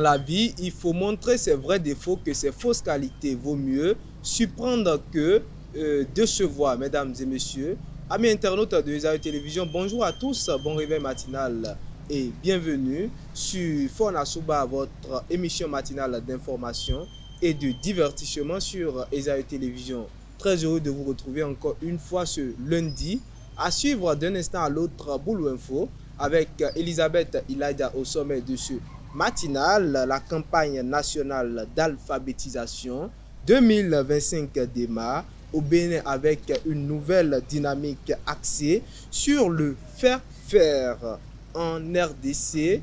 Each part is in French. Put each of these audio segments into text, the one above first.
la vie, il faut montrer ses vrais défauts, que ses fausses qualités. Vaut mieux surprendre que décevoir, mesdames et messieurs. Amis internautes de Esaü Télévision, bonjour à tous, bon réveil matinal et bienvenue sur Fona Souba, votre émission matinale d'information et de divertissement sur Esaü Télévision. Très heureux de vous retrouver encore une fois ce lundi, à suivre d'un instant à l'autre Boulou Info avec Elisabeth Ilaïda au sommet de ce matinal, la campagne nationale d'alphabétisation 2025 démarre au Bénin avec une nouvelle dynamique axée sur le faire en RDC.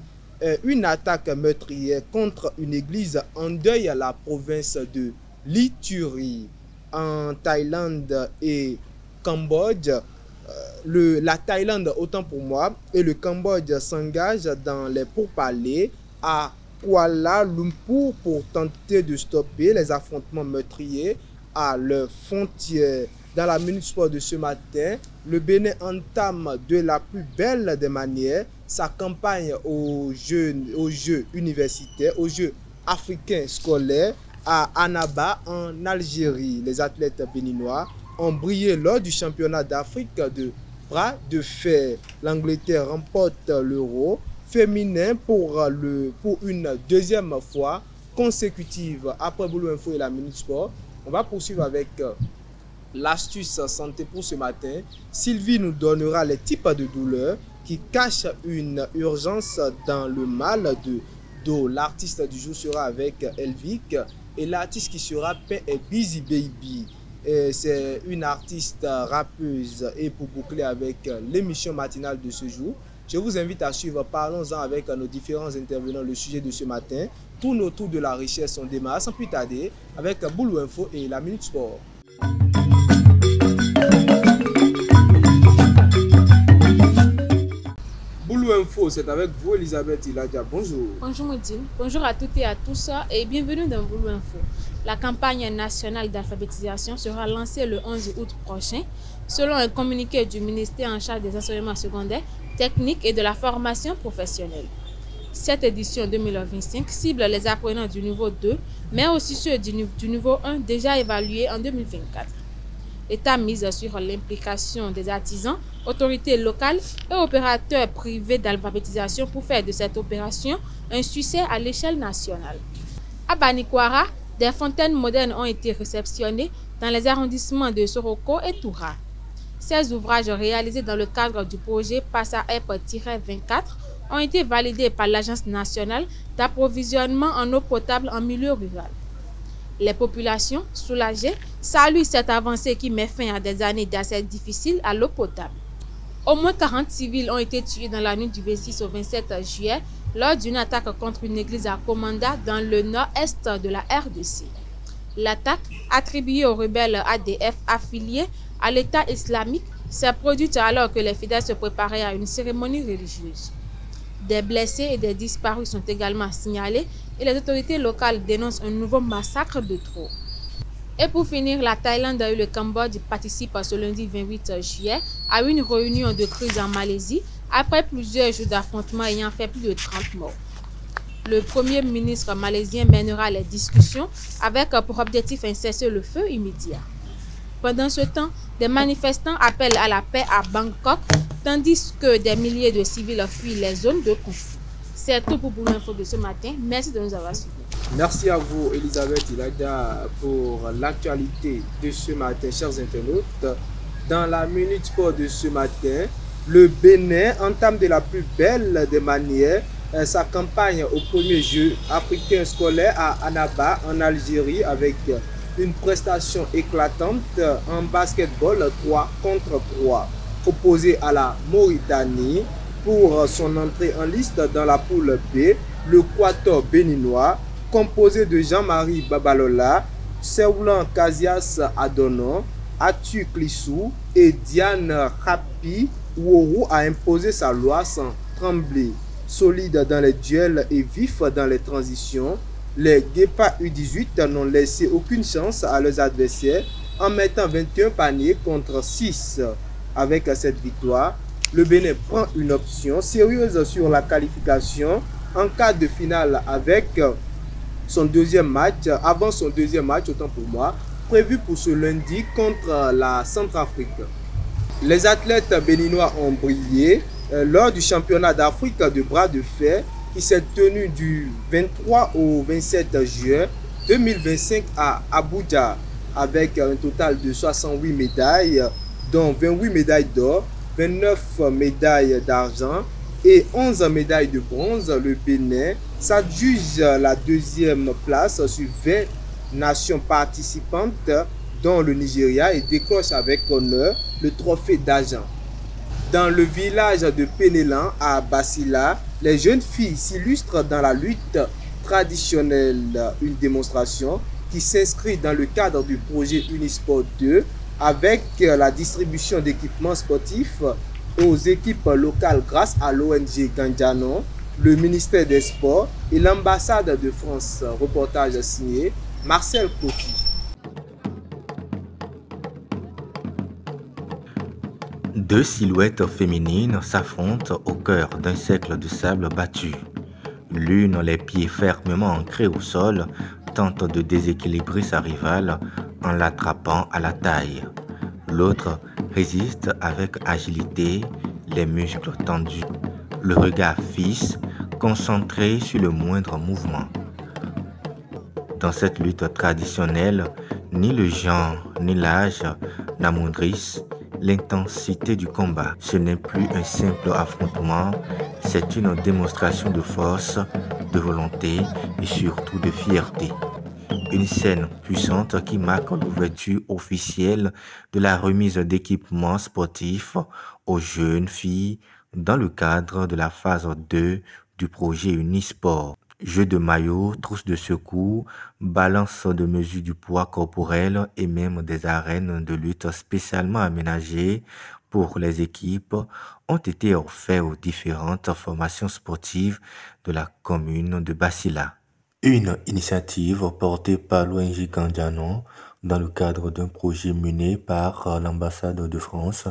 Une attaque meurtrière contre une église en deuil à la province de l'Ituri. En Thaïlande et Cambodge, la Thaïlande, autant pour moi, et le Cambodge s'engagent dans les pourparlers à Kuala Lumpur pour tenter de stopper les affrontements meurtriers à leur frontière. Dans la Minute Sport de ce matin, le Bénin entame de la plus belle des manières sa campagne aux Jeux universitaires, aux Jeux africains scolaires à Annaba en Algérie. Les athlètes béninois ont brillé lors du championnat d'Afrique de bras de fer. L'Angleterre remporte l'Euro féminin pour une deuxième fois consécutive. Après Boulou Info et la Minute Sport, on va poursuivre avec l'astuce santé pour ce matin. Sylvie nous donnera les types de douleurs qui cachent une urgence dans le mal de dos. L'artiste du jour sera avec Elvic et l'artiste qui sera peint est Busy Baby. C'est une artiste rappeuse. Et pour boucler avec l'émission matinale de ce jour, je vous invite à suivre Parlons-en avec nos différents intervenants. Le sujet de ce matin tourne autour de la richesse. On démarre sans plus tarder avec Boulou Info et la Minute Sport. Boulou Info, c'est avec vous Elisabeth Ilaïda. Bonjour. Bonjour Modine. Bonjour à toutes et à tous et bienvenue dans Boulou Info. La campagne nationale d'alphabétisation sera lancée le 11 août prochain. Selon un communiqué du ministère en charge des enseignements secondaires, techniques et de la formation professionnelle. Cette édition 2025 cible les apprenants du niveau 2, mais aussi ceux du niveau 1 déjà évalués en 2024. L'État mise sur l'implication des artisans, autorités locales et opérateurs privés d'alphabétisation pour faire de cette opération un succès à l'échelle nationale. À Banikwara, des fontaines modernes ont été réceptionnées dans les arrondissements de Soroko et Toura. Ces ouvrages réalisés dans le cadre du projet PASSA-EP-24 ont été validés par l'Agence nationale d'approvisionnement en eau potable en milieu rural. Les populations, soulagées, saluent cette avancée qui met fin à des années d'accès difficiles à l'eau potable. Au moins 40 civils ont été tués dans la nuit du 26 au 27 juillet lors d'une attaque contre une église à Komanda dans le nord-est de la RDC. L'attaque, attribuée aux rebelles ADF affiliés à l'État islamique, s'est produite alors que les fidèles se préparaient à une cérémonie religieuse. Des blessés et des disparus sont également signalés et les autorités locales dénoncent un nouveau massacre de trop. Et pour finir, la Thaïlande et le Cambodge participent ce lundi 28 juillet à une réunion de crise en Malaisie après plusieurs jours d'affrontements ayant fait plus de 30 morts. Le Premier ministre malaisien mènera les discussions avec pour objectif un cessez-le-feu immédiat. Pendant ce temps, des manifestants appellent à la paix à Bangkok, tandis que des milliers de civils fuient les zones de conflit. C'est tout pour l'info de ce matin. Merci de nous avoir suivis. Merci à vous, Elisabeth Ilaïda, pour l'actualité de ce matin, chers internautes. Dans la Minute Sport de ce matin, le Bénin entame de la plus belle des manières sa campagne au premier jeu africain scolaire à Annaba, en Algérie, avec une prestation éclatante en basketball 3 contre 3, opposé à la Mauritanie. Pour son entrée en liste dans la poule B, le quatuor béninois, composé de Jean-Marie Babalola, Seulan Kazias Adonon, Atu Klissou et Diane Rapi Ouourou, a imposé sa loi sans trembler. Solide dans les duels et vif dans les transitions, les Guépas U18 n'ont laissé aucune chance à leurs adversaires en mettant 21 paniers contre 6. Avec cette victoire, le Bénin prend une option sérieuse sur la qualification en quart de finale avec son deuxième match, avant son deuxième match, autant pour moi, prévu pour ce lundi contre la Centrafrique. Les athlètes béninois ont brillé lors du championnat d'Afrique de bras de fer qui s'est tenu du 23 au 27 juin 2025 à Abuja avec un total de 68 médailles, dont 28 médailles d'or, 29 médailles d'argent et 11 médailles de bronze. Le Bénin s'adjuge la deuxième place sur 20 nations participantes, dont le Nigeria, et décroche avec honneur le trophée d'argent. Dans le village de Pénélan à Basila, les jeunes filles s'illustrent dans la lutte traditionnelle, une démonstration qui s'inscrit dans le cadre du projet Unisport 2 avec la distribution d'équipements sportifs aux équipes locales grâce à l'ONG Gandiano, le ministère des Sports et l'ambassade de France. Reportage signé Marcel Coty. Deux silhouettes féminines s'affrontent au cœur d'un cercle de sable battu. L'une, les pieds fermement ancrés au sol, tente de déséquilibrer sa rivale en l'attrapant à la taille. L'autre résiste avec agilité, les muscles tendus, le regard fixe, concentré sur le moindre mouvement. Dans cette lutte traditionnelle, ni le genre ni l'âge n'amoindrissent l'intensité du combat. Ce n'est plus un simple affrontement, c'est une démonstration de force, de volonté et surtout de fierté. Une scène puissante qui marque l'ouverture officielle de la remise d'équipements sportifs aux jeunes filles dans le cadre de la phase 2 du projet Unisport. Jeux de maillot, trousses de secours, balance de mesure du poids corporel et même des arènes de lutte spécialement aménagées pour les équipes ont été offerts aux différentes formations sportives de la commune de Basila. Une initiative portée par l'ONG Gandiano dans le cadre d'un projet mené par l'ambassade de France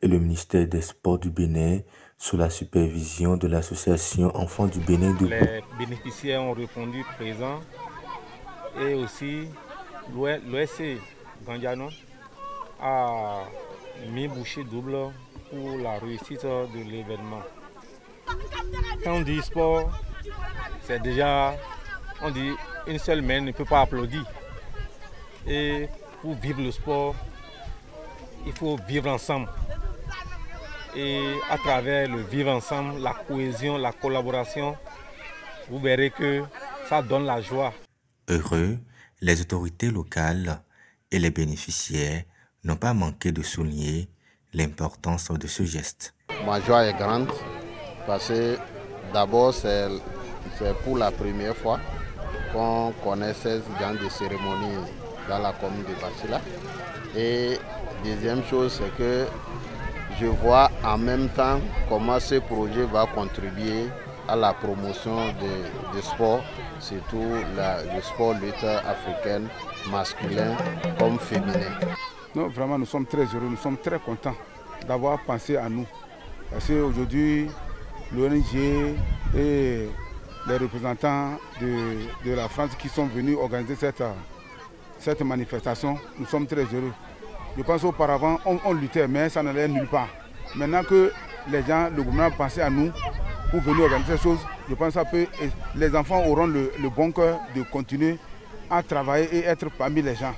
et le ministère des Sports du Bénin sous la supervision de l'association Enfants du Bénin de... Les bénéficiaires ont répondu présent et aussi l'OSC Gandiano a mis bouchée double pour la réussite de l'événement. Quand on dit sport, c'est déjà, on dit une seule main ne peut pas applaudir. Et pour vivre le sport, il faut vivre ensemble. Et à travers le vivre ensemble, la cohésion, la collaboration, vous verrez que ça donne la joie. Heureux, les autorités locales et les bénéficiaires n'ont pas manqué de souligner l'importance de ce geste. Ma joie est grande parce que d'abord c'est pour la première fois qu'on connaît ce genre de cérémonie dans la commune de Basila. Et deuxième chose, c'est que je vois en même temps comment ce projet va contribuer à la promotion du sport, surtout le sport lutte africaine, masculin comme féminin. Non, vraiment, nous sommes très heureux, nous sommes très contents d'avoir pensé à nous. Parce qu'aujourd'hui, l'ONG et les représentants de la France qui sont venus organiser cette manifestation, nous sommes très heureux. Je pense qu'auparavant, on luttait, mais ça n'allait nulle part. Maintenant que les gens, le gouvernement pensait à nous pour venir organiser ces choses, je pense que les enfants auront le bon cœur de continuer à travailler et être parmi les gens.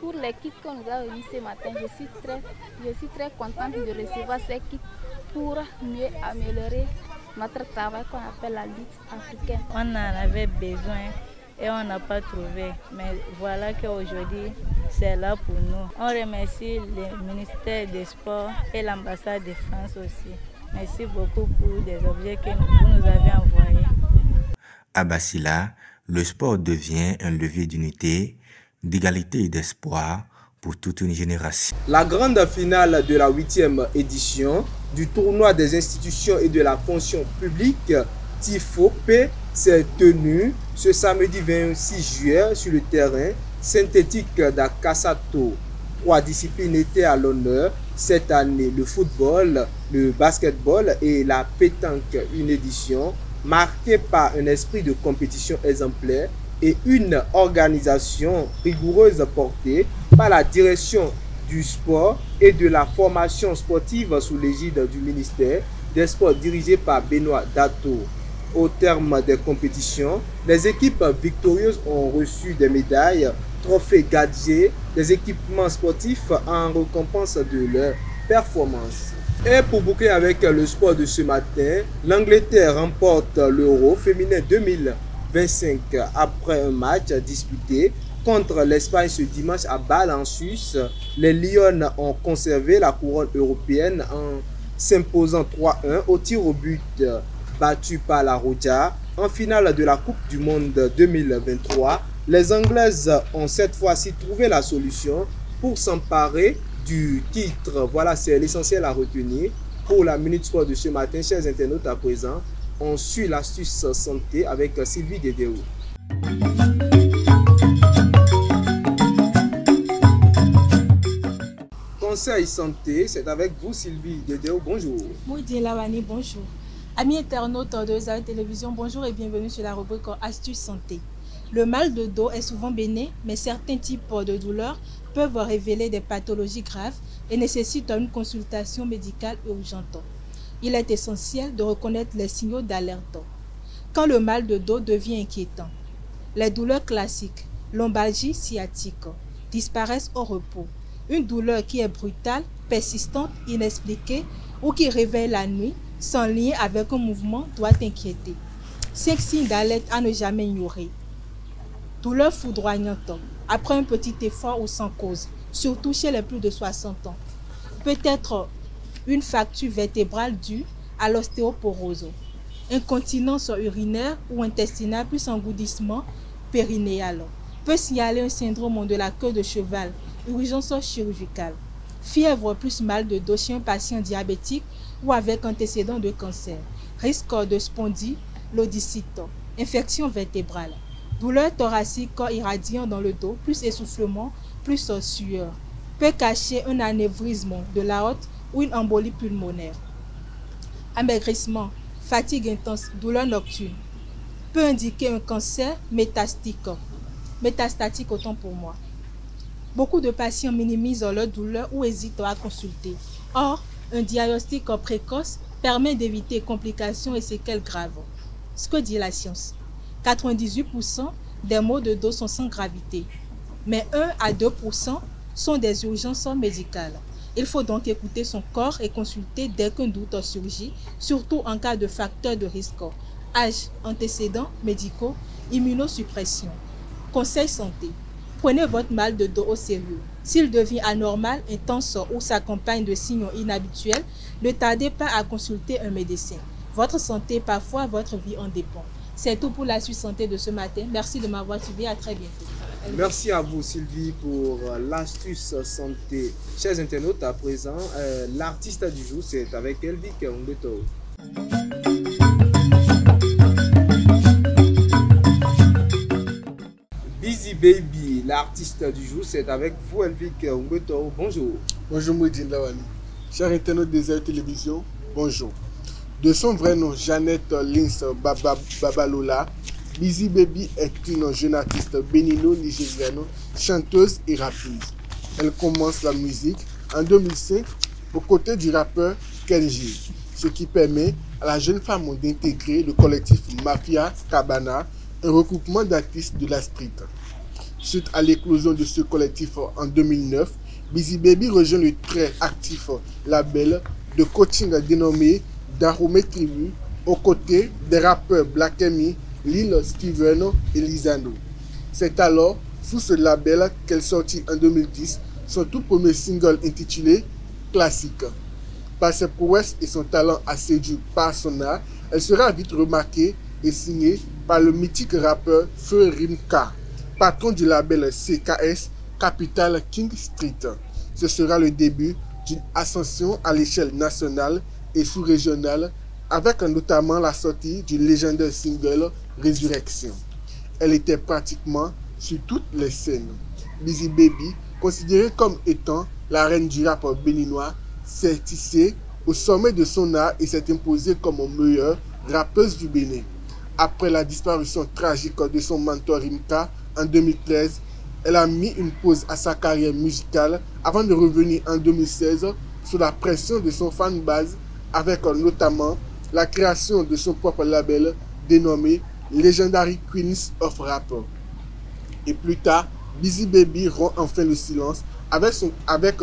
Pour l'équipe qu'on nous a réunie ce matin, je suis très contente de recevoir cette équipe pour mieux améliorer notre travail qu'on appelle la lutte africaine. On en avait besoin et on n'a pas trouvé. Mais voilà qu'aujourd'hui, c'est là pour nous. On remercie le ministère des Sports et l'ambassade de France aussi. Merci beaucoup pour des objets que vous nous avez envoyés. À Basila, le sport devient un levier d'unité, d'égalité et d'espoir pour toute une génération. La grande finale de la 8e édition du tournoi des institutions et de la fonction publique TIFOP s'est tenue ce samedi 26 juillet sur le terrain synthétique d'Akasato. 3 disciplines étaient à l'honneur cette année: le football, le basketball et la pétanque. Une édition marquée par un esprit de compétition exemplaire et une organisation rigoureuse portée par la direction du sport et de la formation sportive sous l'égide du ministère des Sports dirigé par Benoît Dato. Au terme des compétitions, les équipes victorieuses ont reçu des médailles, trophées, gadgets, des équipements sportifs en récompense de leur performance. Et pour boucler avec le sport de ce matin, l'Angleterre remporte l'Euro féminin 2025 après un match disputé contre l'Espagne ce dimanche à Bâle en Suisse. Les Lions ont conservé la couronne européenne en s'imposant 3-1 au tir au but battu par la Roja. En finale de la Coupe du Monde 2023, les Anglaises ont cette fois-ci trouvé la solution pour s'emparer du titre. Voilà, c'est l'essentiel à retenir pour la Minute Sport de ce matin. Chers internautes, à présent, on suit l'astuce santé avec Sylvie Dédéo. Conseil santé, c'est avec vous Sylvie Dédéo. Bonjour. Moudi Lawani, bonjour. Amis internautes de Zao Télévision, bonjour et bienvenue sur la rubrique Astuces santé. Le mal de dos est souvent bénin, mais certains types de douleurs peuvent révéler des pathologies graves et nécessitent une consultation médicale urgente. Il est essentiel de reconnaître les signaux d'alerte. Quand le mal de dos devient inquiétant, les douleurs classiques, lombalgie sciatique, disparaissent au repos. Une douleur qui est brutale, persistante, inexpliquée ou qui réveille la nuit, sans lien avec un mouvement, doit inquiéter. 5 signes d'alerte à ne jamais ignorer. Douleur foudroyante, après un petit effort ou sans cause, surtout chez les plus de 60 ans. Peut-être une fracture vertébrale due à l'ostéoporose. Incontinence urinaire ou intestinale plus engourdissement périnéal. Peut signaler un syndrome de la queue de cheval, urgence chirurgicale. Fièvre plus mal de dos chez un patient diabétique ou avec antécédent de cancer. Risque de spondylodicite. Infection vertébrale. Douleur thoracique irradiant dans le dos, plus essoufflement, plus sueur. Peut cacher un anévrisme de l'aorte ou une embolie pulmonaire. Amaigrissement, fatigue intense, douleur nocturne. Peut indiquer un cancer métastatique autant pour moi. Beaucoup de patients minimisent leur douleur ou hésitent à consulter. Or, un diagnostic précoce permet d'éviter complications et séquelles graves. Ce que dit la science. 98% des maux de dos sont sans gravité, mais 1 à 2% sont des urgences médicales. Il faut donc écouter son corps et consulter dès qu'un doute surgit, surtout en cas de facteurs de risque. Âge, antécédents médicaux, immunosuppression. Conseil santé. Prenez votre mal de dos au sérieux. S'il devient anormal, intense ou s'accompagne de signes inhabituels, ne tardez pas à consulter un médecin. Votre santé, parfois votre vie en dépend. C'est tout pour la suite santé de ce matin. Merci de m'avoir suivi. À très bientôt. Merci à vous Sylvie pour l'astuce santé. Chers internautes, à présent, l'artiste du jour, c'est avec Elvic Umbeto. Busy Baby, l'artiste du jour, c'est avec vous Elvic Umbeto. Bonjour. Bonjour Moudine Lawani. Chers internautes des Zao Télévision, bonjour. De son vrai nom, Jeannette Lins Babalola, Busy Baby est une jeune artiste bénino-nigérienne, chanteuse et rappeuse. Elle commence la musique en 2005 aux côtés du rappeur Kenji, ce qui permet à la jeune femme d'intégrer le collectif Mafia Cabana, un regroupement d'artistes de la street. Suite à l'éclosion de ce collectif en 2009, Busy Baby rejoint le très actif label de coaching dénommé Darome Tribu, aux côtés des rappeurs Black Emi, Lil Steven et Lizano. C'est alors sous ce label qu'elle sortit en 2010 son tout premier single intitulé Classique. Par ses prouesses et son talent à séduire par son art, elle sera vite remarquée et signée par le mythique rappeur Feu Rimka, patron du label CKS Capital King Street. Ce sera le début d'une ascension à l'échelle nationale et sous-régionale, avec notamment la sortie du légendaire single Résurrection. Elle était pratiquement sur toutes les scènes. Busy Baby, considérée comme étant la reine du rap béninois, s'est hissée au sommet de son art et s'est imposée comme meilleure rappeuse du Bénin. Après la disparition tragique de son mentor Rimka en 2013, elle a mis une pause à sa carrière musicale avant de revenir en 2016 sous la pression de son fanbase avec notamment la création de son propre label dénommé Legendary Queens of Rap. Et plus tard, Busy Baby rompt enfin le silence avec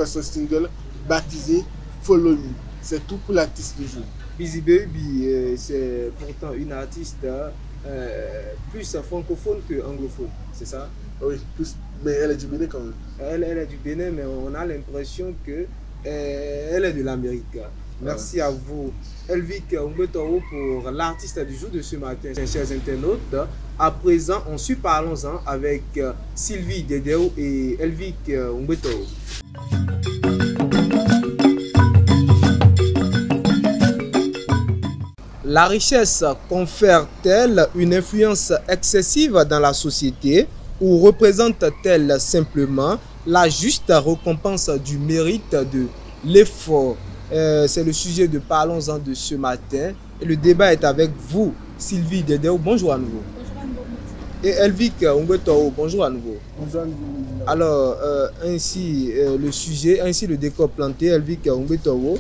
son single baptisé Follow Me. C'est tout pour l'artiste du jour. Busy Baby, c'est pourtant une artiste plus francophone que anglophone, c'est ça? Oui, plus, mais elle est du Bénin quand même. Elle est du Bénin, mais on a l'impression que elle est de l'Amérique. Merci à vous, Elvic Umbetoro, pour l'artiste du jour de ce matin, chers internautes. À présent, parlons-en avec Sylvie Dedeo et Elvic Umbetoro. La richesse confère-t-elle une influence excessive dans la société ou représente-t-elle simplement la juste récompense du mérite de l'effort? C'est le sujet de Parlons-en de ce matin. Et le débat est avec vous, Sylvie Dedeo. Bonjour à nouveau. Bonjour à nouveau. Et Elvic Umbetoro. Bonjour à nouveau. Bonjour à nouveau. Alors, ainsi le sujet, ainsi le décor planté, Elvic Umbetoro.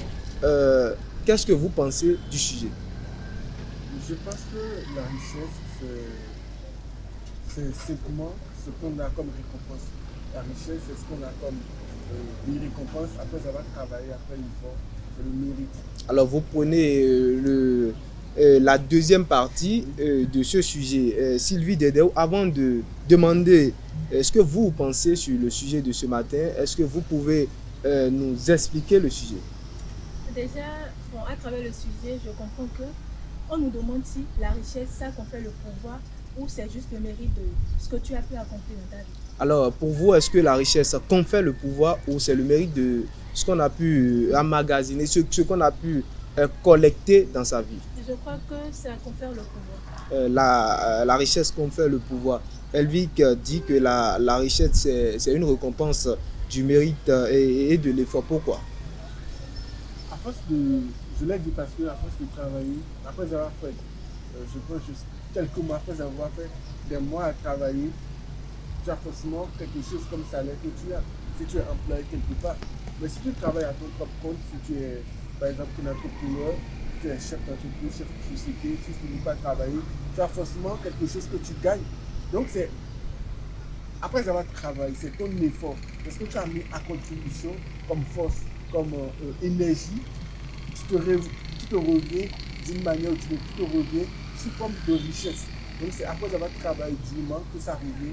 Qu'est-ce que vous pensez du sujet? Je pense que la richesse, c'est simplement ce qu'on a comme récompense. La richesse, c'est ce qu'on a comme une récompense après avoir travaillé, après l'effort, c'est le mérite. Alors, vous prenez la deuxième partie de ce sujet. Sylvie Dedeo, avant de demander ce que vous pensez sur le sujet de ce matin, est-ce que vous pouvez nous expliquer le sujet? Déjà, à travers le sujet, je comprends que on nous demande si la richesse, ça confère le pouvoir ou c'est juste le mérite de ce que tu as pu accomplir dans ta vie. Alors, pour vous, est-ce que la richesse confère le pouvoir ou c'est le mérite de ce qu'on a pu emmagasiner, ce qu'on a pu collecter dans sa vie? Je crois que ça confère le pouvoir. La richesse confère le pouvoir. Elvic dit que la richesse, c'est une récompense du mérite et de l'effort. Pourquoi? À force de... Je l'ai dit parce que à force de travailler, après avoir fait, je pense quelques mois après avoir fait des mois à travailler, tu as forcément quelque chose comme salaire que tu as, si tu es employé quelque part. Mais si tu travailles à ton propre compte, si tu es par exemple un entrepreneur, tu es chef d'entreprise, chef de société, si tu ne veux pas travailler, tu as forcément quelque chose que tu gagnes. Donc c'est, après avoir travaillé, c'est ton effort, parce que tu as mis à contribution comme force, comme énergie, tu te reviens d'une manière ou tu te reviens sous forme de richesse. Donc c'est après avoir travaillé durement que ça revient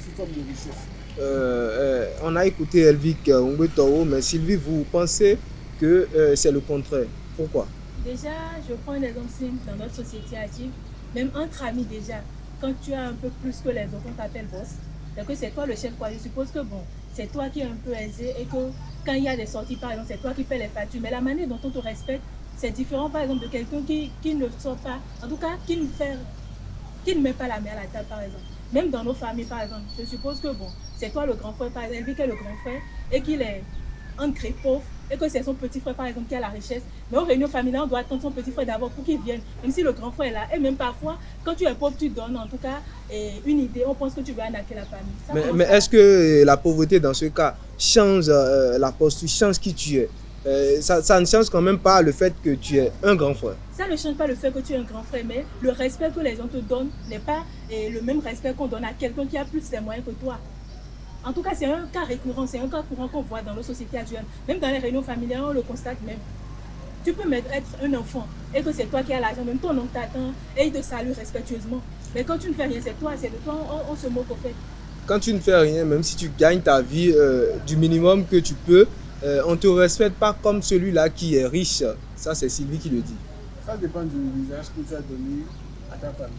sous forme de richesse. On a écouté Elvic Umbetoro, mais Sylvie, vous pensez que c'est le contraire? Pourquoi? Déjà, je prends un exemple simple dans notre société active, même entre amis déjà, quand tu as un peu plus que les autres, on t'appelle boss. Donc c'est toi le chef, quoi. Je suppose que bon, c'est toi qui es un peu aisé et que quand il y a des sorties, par exemple, c'est toi qui fais les factures. Mais la manière dont on te respecte, c'est différent, par exemple, de quelqu'un qui ne sort pas, en tout cas, qui ne met pas la main à la table, par exemple. Même dans nos familles, par exemple, je suppose que bon, c'est toi le grand frère, par exemple, qui est le grand frère et qu'il est ancré pauvre et que c'est son petit frère, par exemple, qui a la richesse. Mais aux réunions familiales, on doit attendre son petit frère d'abord pour qu'il vienne, même si le grand frère est là. Et même parfois, quand tu es pauvre, tu donnes en tout cas une idée, on pense que tu veux arnaquer la famille. Mais est-ce que la pauvreté, dans ce cas, change la posture, change qui tu es? Ça ne change quand même pas le fait que tu es un grand frère. Ça ne change pas le fait que tu es un grand frère, mais le respect que les gens te donnent n'est pas le même respect qu'on donne à quelqu'un qui a plus de moyens que toi. En tout cas, c'est un cas récurrent, c'est un cas courant qu'on voit dans nos sociétés actuelles. Même dans les réunions familiales, on le constate même. Tu peux être un enfant et que c'est toi qui as l'argent, même ton oncle t'attend et il te salue respectueusement. Mais quand tu ne fais rien, c'est toi, c'est de toi, on se moque au fait. Quand tu ne fais rien, même si tu gagnes ta vie du minimum que tu peux, on ne te respecte pas comme celui-là qui est riche. Ça, c'est Sylvie qui le dit. Ça dépend du visage que tu as donné à ta famille.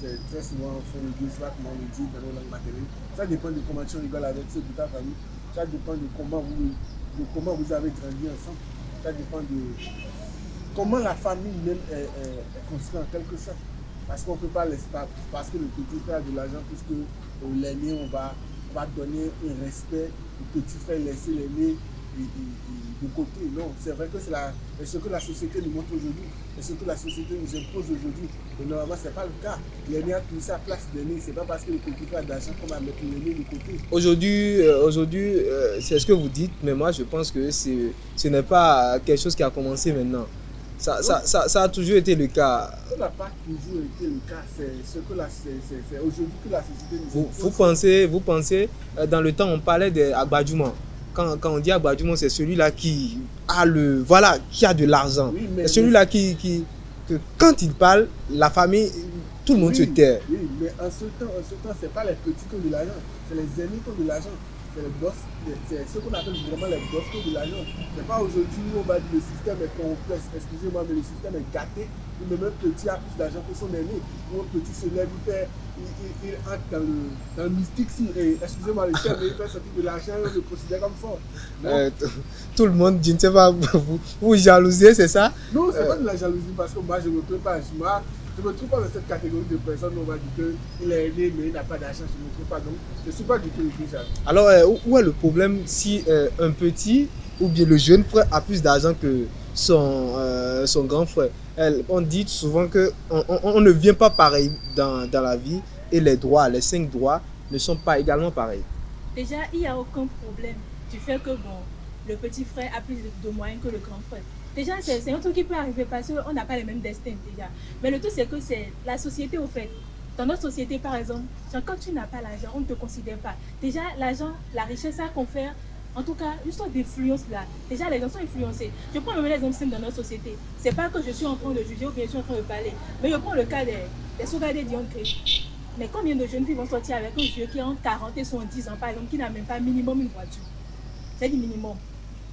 C'est très souvent, on le dit, c'est pas comment on le dit dans nos langues maternelles. Ça dépend de comment tu rigoles avec ceux de ta famille. Ça dépend de comment vous avez grandi ensemble. Ça dépend de comment la famille même est construite en quelque sorte. Parce qu'on ne peut pas laisser, parce que le petit frère a de l'argent, puisque l'aîné, on va donner un respect, le petit frère laisser l'aîné de côté. Non, c'est vrai que c'est ce que la société nous montre aujourd'hui, c'est ce que la société nous impose aujourd'hui. Et normalement, ce n'est pas le cas. L'aîné a tout ça à place d'aîné. Ce n'est pas parce que le petit frère a d'argent qu'on va mettre l'aîné de côté. Aujourd'hui, c'est ce que vous dites, mais moi je pense que ce n'est pas quelque chose qui a commencé maintenant. Ça a toujours été le cas. Ça n'a pas toujours été le cas. C'est aujourd'hui que la société nous vous pensez, dans le temps, on parlait d'Agbadjouma. Quand on dit Agbadjouma, c'est celui-là qui a qui a de l'argent. Oui, c'est celui-là que quand il parle, la famille, tout le monde se tait. Oui, mais en ce temps, ce n'est pas les petits qui ont de l'argent, c'est les aînés qui ont de l'argent. C'est les boss, c'est ce qu'on appelle vraiment les boss qui ont de l'argent. C'est pas aujourd'hui où on va dire le système est complexe, excusez-moi, mais le système est gâté. Où même un petit a plus d'argent que son aîné. Où un petit se lève, il entre dans le mystique. Excusez-moi, le chef, il fait sortir de l'argent, on le considère comme fort. Tout le monde, je ne sais pas, vous jalousez, c'est ça? Non, c'est pas de la jalousie parce que moi, je ne me trouve pas. Je ne me trouve pas dans cette catégorie de personnes où on va dire qu'il est aîné mais il n'a pas d'argent. Je ne me trouve pas. Donc, je ne suis pas du tout jaloux. Alors, où est le problème si un petit ou bien le jeune frère a plus d'argent que son grand frère? On dit souvent qu'on ne vient pas pareil dans la vie et les droits, les 5 droits ne sont pas également pareils. Déjà, il n'y a aucun problème du fait que le petit frère a plus de moyens que le grand frère. Déjà, c'est un truc qui peut arriver parce qu'on n'a pas les mêmes destins déjà. Mais le tout, c'est que c'est la société, au fait. Dans notre société, par exemple, quand tu n'as pas l'argent, on ne te considère pas. Déjà, l'argent, la richesse, ça confère, en tout cas, une sorte d'influence là. Déjà, les gens sont influencés. Je prends le même exemple simple dans notre société. C'est pas que je suis en train de juger ou bien je suis en train de parler. Mais je prends le cas des sauvagés d'Yonkré. Mais combien de jeunes filles vont sortir avec un vieux qui a 40 et 70 ans, par exemple, qui n'a même pas minimum une voiture? C'est du minimum.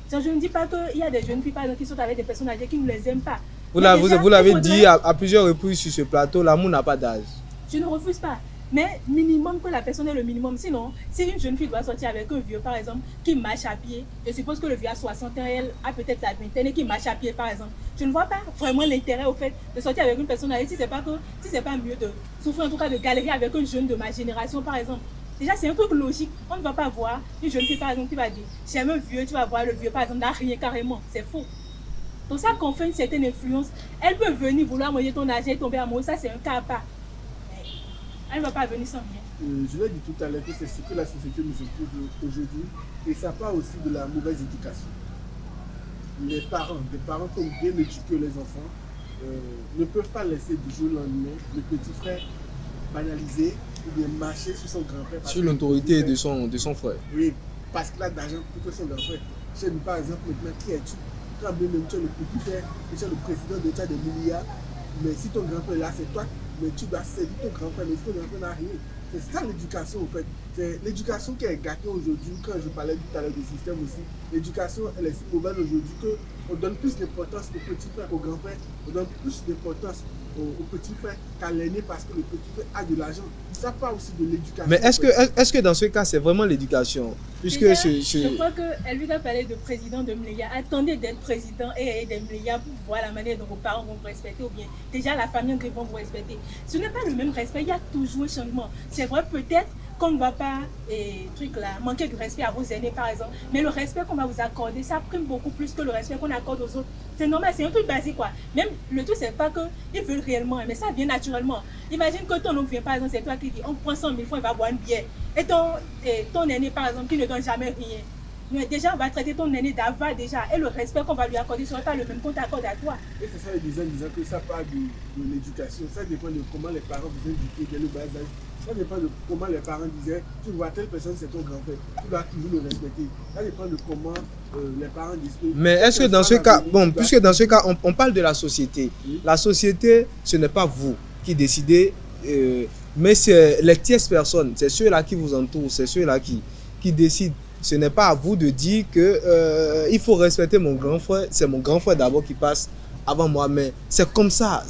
Je ne dis pas qu'il y a des jeunes filles par exemple, qui sont avec des personnes âgées qui ne les aiment pas. Vous l'avez dit à plusieurs reprises sur ce plateau, l'amour n'a pas d'âge. Je ne refuse pas. Mais minimum que la personne ait le minimum. Sinon, si une jeune fille doit sortir avec un vieux, par exemple, qui marche à pied, je suppose que le vieux a 60 ans, elle a peut-être la vingtaine et qui marche à pied, par exemple. Je ne vois pas vraiment l'intérêt au fait de sortir avec une personne âgée si ce n'est pas mieux de souffrir, en tout cas de galérer avec un jeune de ma génération, par exemple. Déjà, c'est un truc logique. On ne va pas voir une jeune fille, par exemple, qui va dire j'aime un vieux, tu vas voir le vieux, par exemple, n'a rien carrément. C'est faux. Donc, ça confère une certaine influence. Elle peut venir vouloir manger ton âge et tomber amoureux. Ça, c'est un cas à part. Elle ne va pas venir sans rien. Je l'ai dit tout à l'heure que c'est ce que la société nous impose aujourd'hui. Et ça part aussi de la mauvaise éducation. Les parents qui ont bien éduqué les enfants ne peuvent pas laisser du jour au lendemain le petit frère banaliser ou bien marcher sur son grand frère. Sur l'autorité de son frère. Oui, parce qu'il a d'argent plus que son grand frère. Chez nous, par exemple, maintenant, qui es-tu? Quand bien même tu es le petit frère, tu es le président de l'État des milliards, mais si ton grand frère est là, c'est toi, mais tu dois servir ton grand frère, mais si ton grand frère n'a rien. C'est ça l'éducation en fait. C'est l'éducation qui est gâtée aujourd'hui. Quand je parlais tout à l'heure du système aussi, l'éducation elle est si mauvaise aujourd'hui qu'on donne plus d'importance au petit frère qu'au grand frère. On donne plus d'importance au petit frère qu'à l'aîné parce que le petit frère a de l'argent. Ça part aussi de l'éducation. Mais est-ce que dans ce cas c'est vraiment l'éducation? Je crois qu'elle lui a parlé de président de Mléga. Attendez d'être président et de Mléga pour voir la manière dont vos parents vont vous respecter ou bien déjà la famille vont vous respecter. Ce n'est pas le même respect, il y a toujours un changement. C'est vrai, peut-être qu'on ne va pas manquer de respect à vos aînés par exemple, mais le respect qu'on va vous accorder, ça prime beaucoup plus que le respect qu'on accorde aux autres. C'est normal, c'est un truc basique quoi. Même le truc, c'est pas qu'ils veulent réellement, mais ça vient naturellement. Imagine que ton oncle vient par exemple, c'est toi qui dis on prend 100 000 francs, il va boire une bière. Et ton aîné par exemple qui ne donne jamais rien. Mais déjà, on va traiter ton aîné d'avare déjà. Et le respect qu'on va lui accorder ne sera pas le même qu'on t'accorde à toi. Et c'est ça, les disant que ça part de l'éducation. Ça dépend de comment les parents vous éduquent dès le bas âge. Ça dépend de comment les parents disaient tu vois telle personne, c'est ton grand frère. Tu dois toujours le respecter. Ça dépend de comment les parents disent que. Mais est-ce que dans ce cas, puisque dans ce cas, on parle de la société. Oui. La société, ce n'est pas vous qui décidez, mais c'est les tierces personnes. C'est ceux-là qui vous entourent, c'est ceux-là qui décident. Ce n'est pas à vous de dire que il faut respecter mon grand frère. C'est mon grand frère d'abord qui passe avant moi. Mais c'est comme ça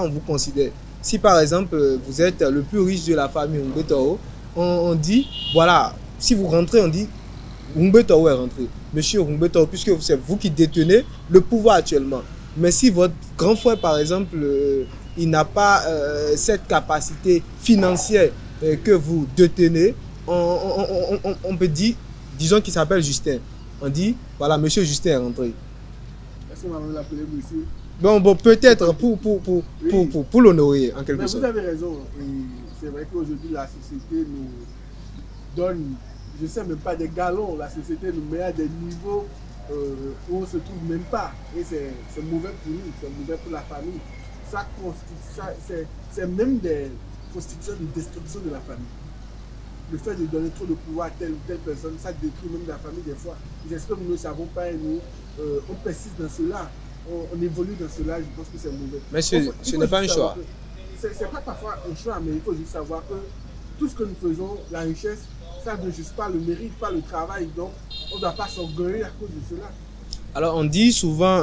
on vous considère. Si par exemple vous êtes le plus riche de la famille Humbé-Toro, on dit voilà, si vous rentrez, on dit Humbé-Toro est rentré. Monsieur Humbé-Toro, puisque c'est vous qui détenez le pouvoir actuellement. Mais si votre grand frère par exemple il n'a pas cette capacité financière que vous détenez, on peut dire. Disons qu'il s'appelle Justin. On dit, voilà, monsieur Justin est rentré. Est-ce qu'on va l'appeler monsieur? Bon, peut-être pour l'honorer, en quelque Mais sorte. vous avez raison. C'est vrai qu'aujourd'hui, la société nous donne, je ne sais même pas, des galons. La société nous met à des niveaux où on ne se trouve même pas. Et c'est mauvais pour nous, c'est mauvais pour la famille. C'est même des constitutions de destruction de la famille. Le fait de donner trop de pouvoir à telle ou telle personne, ça détruit même la famille des fois. J'espère que nous ne savons pas et nous, on persiste dans cela. On évolue dans cela, je pense que c'est mauvais. Mais ce n'est pas un choix. C'est pas parfois un choix, mais il faut juste savoir que tout ce que nous faisons, la richesse, ça ne juste pas le mérite, pas le travail. Donc, on ne doit pas s'orgueillir à cause de cela. Alors, on dit souvent,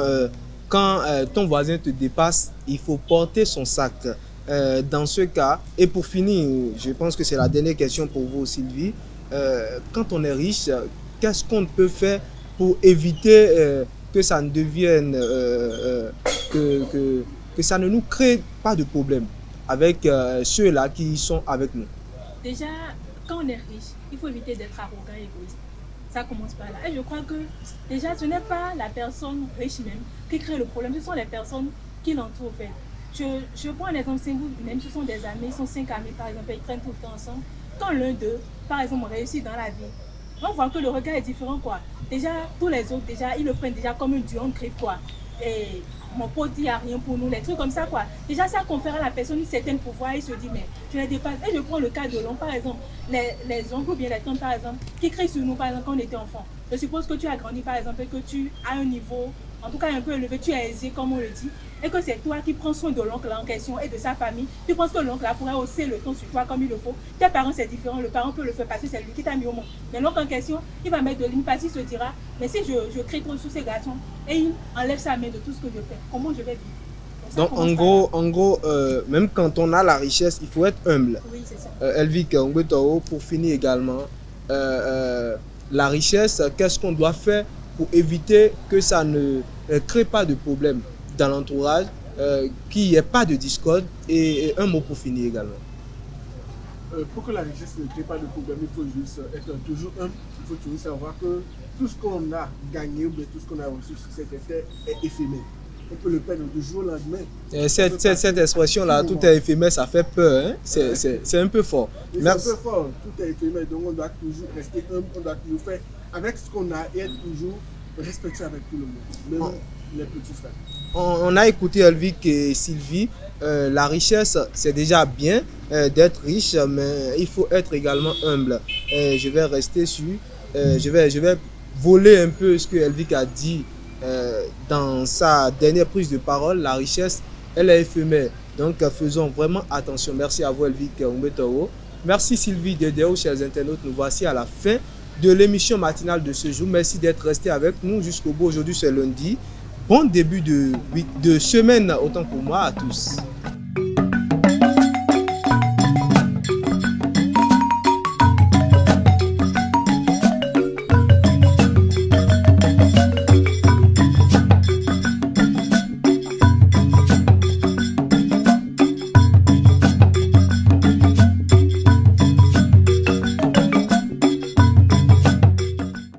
quand ton voisin te dépasse, il faut porter son sac. Dans ce cas, et pour finir, je pense que c'est la dernière question pour vous, Sylvie. Quand on est riche, qu'est-ce qu'on peut faire pour éviter que ça ne devienne, que ça ne nous crée pas de problème avec ceux-là qui sont avec nous? Déjà, quand on est riche, il faut éviter d'être arrogant et égoïste. Ça commence par là. Et je crois que déjà, ce n'est pas la personne riche même qui crée le problème, ce sont les personnes qui l'entourent. Je prends un exemple simple, même ce sont des amis, ils sont 5 amis par exemple, ils traînent tout le temps ensemble. Quand l'un d'eux, par exemple, réussit dans la vie, on voit que le regard est différent, quoi. Déjà, tous les autres, déjà, ils le prennent déjà comme un dieu en griffe, quoi. Et mon pote, il n'y a rien pour nous, les trucs comme ça, quoi. Déjà, ça confère à la personne un certain pouvoir, il se dit, mais je les dépasse. Et je prends le cas de l'homme, par exemple, les oncles ou bien les tantes, par exemple, qui crient sur nous, par exemple, quand on était enfant. Je suppose que tu as grandi, par exemple, et que tu as un niveau, en tout cas un peu élevé, tu es aisé, comme on le dit, et que c'est toi qui prends soin de l'oncle en question et de sa famille. Tu penses que l'oncle pourrait hausser le ton sur toi comme il le faut. Tes parents, c'est différent. Le parent peut le faire parce que c'est lui qui t'a mis au monde. Mais l'oncle en question, il va mettre de l'île parce qu'il se dira, mais si je crie trop sur ces garçons et il enlève sa main de tout ce que je fais, comment je vais vivre? Donc en gros, même quand on a la richesse, il faut être humble. Oui, c'est ça. Elvik Ongbetao, pour finir également, la richesse, qu'est-ce qu'on doit faire pour éviter que ça ne crée pas de problème dans l'entourage, qu'il n'y ait pas de discorde, et un mot pour finir également. Pour que la richesse ne crée pas de problème, il faut juste être toujours humble. Il faut toujours savoir que tout ce qu'on a gagné ou bien tout ce qu'on a reçu sur cette terre est éphémère. On peut le perdre du jour au lendemain. Cette expression-là, tout est éphémère, ça fait peur. Hein? C'est un peu fort. Merci. C'est un peu fort, tout est éphémère, donc on doit toujours rester humble, on doit toujours faire avec ce qu'on a et être toujours respectueux avec tout le monde, même les petits frères. On a écouté Elvik et Sylvie. La richesse, c'est déjà bien d'être riche, mais il faut être également humble. Je vais rester sur, je vais voler un peu ce que Elvik a dit dans sa dernière prise de parole. La richesse, elle est éphémère. Donc faisons vraiment attention. Merci à vous Elvik Ongbetao. Merci Sylvie Dedeo, chers internautes. Nous voici à la fin de l'émission matinale de ce jour. Merci d'être resté avec nous jusqu'au bout. Aujourd'hui c'est lundi. Bon début de semaine autant pour moi à tous.